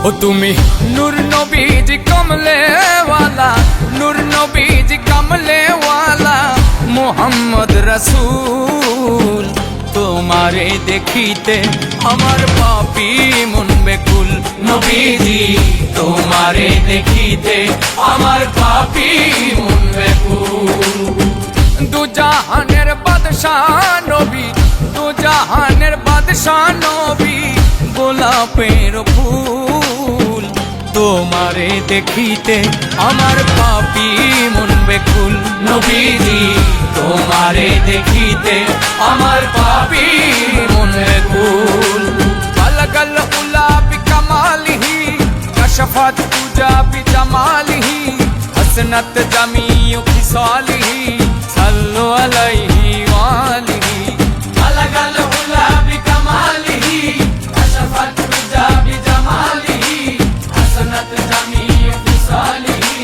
ओ तुमी नूर नबीजी कमले वाला, नूर नबीजी कमले वाला मोहम्मद रसूल। तुम्हारे देखीते আমার পাপী মন বেকুল নবীজি, তোমারে দেখিতে আমার পাপী মন বেকুল। দু জাহানের বাদশাহ নবী, দু জাহানের বাদশাহ নবী গোলাপের ফুল। তোমারে দেখিতে আমার পাপী মন বেকুল নবীজি, তোমারে দেখিতে আমার পাপী মন বেকুল। अलगल उला बिकमालिही कशफत तुजा बिजमालिही हसनत जमीउ खिसालिही सल्लु अलैहि वालिही। अलगल उला बिकमालिही कशफत तुजा बिजमालिही हसनत जमीउ खिसालिही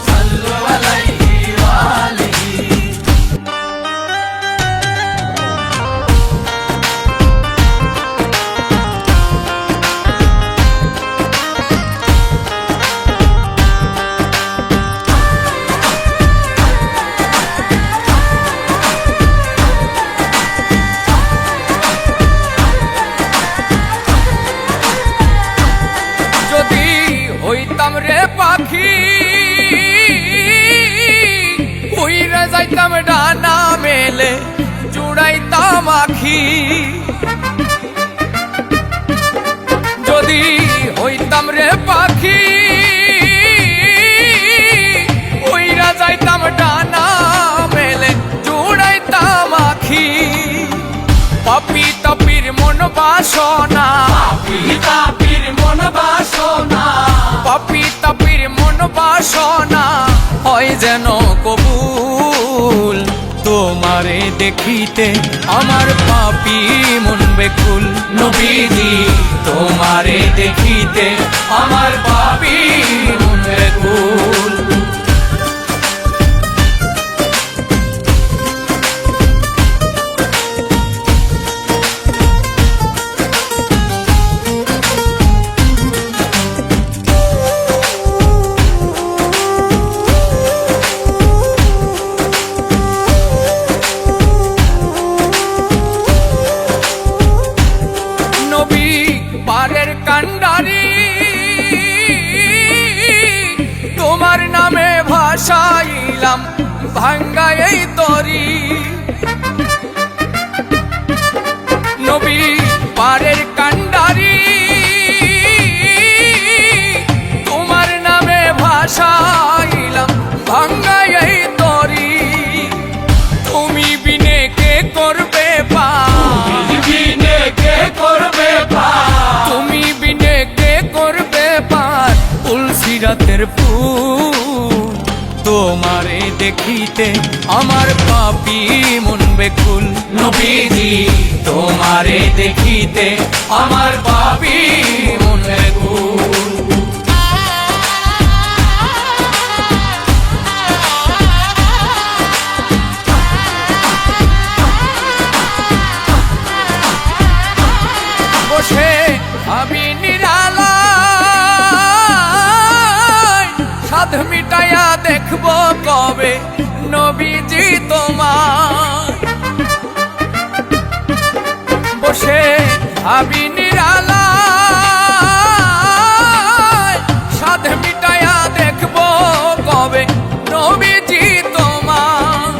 सल्लु अलैहि वालिही। রে পাখি উইরা যাইতাম ডানা মেলে জুড়াইতাম আখি, যদি হইতাম রে পাখি উইরা যাইতাম ডানা মেলে জুড়াইতাম আখি। পাপি তাপির মন বাসনা, পাপি তাপির মন বাসনা, পাপি তাপির মন বাসনা হয় যেন কবুল। তোমারে দেখিতে আমার পাপী মন বেকুল নবীজি, তোমারে দেখিতে আমার পাপী মন বেকুল। পারের কান্ডারি তোমার নামে ভাসাইলাম ভাঙ্গা এই তরি। নবী পারের কান্ডারি তোমার নামে ভাসাইলাম ভাঙ্গা এই তরি। তুমি বিনে কে করবে পার, বিনে কে করবে পার, তুমি বিনে কে করবে পার তুলসিরাতের ফুল। তোমারে দেখিতে আমার পাপী মন বেকুল নবীজি, তোমারে দেখিতে আমার পাপী মন বেকুল। বসে আমি নিরালায় সাধ মিটাইয়া দেখবো কবে নবীজি তোমার। বসে আমি নিরালায় সাধ মিটাইয়া দেখবো কবে নবীজি তোমার।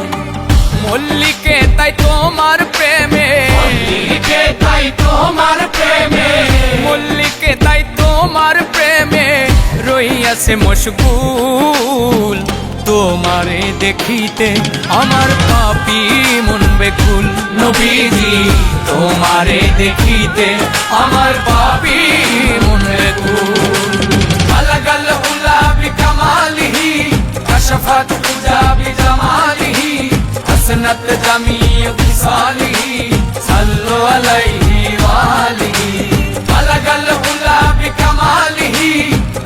মল্লিকে তাই তোমার প্রেমে, মল্লিকে তাই তোমার প্রেমে, মল্লিকে তাই তোমার প্রেমে রইয়াছে মশগুল। তোমারে দেখিতে আমার পাপী মন বেকুল নবীজি, তোমারে দেখিতে আমার পাপী মন বেকুল। अलगल उला बिकमालिही कशफत तुजा बिजमालिही हसनत जमीउ खिसालिही सल्लु अलैहि वालिही। अलगल उला बिकमालिही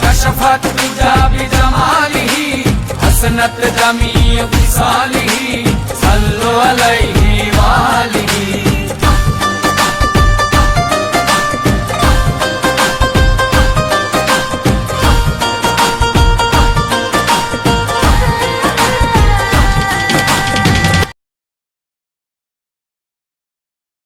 कशफत तुजा बिजमालिही हसनत जमीउ खिसालिही सल्लु अलैहि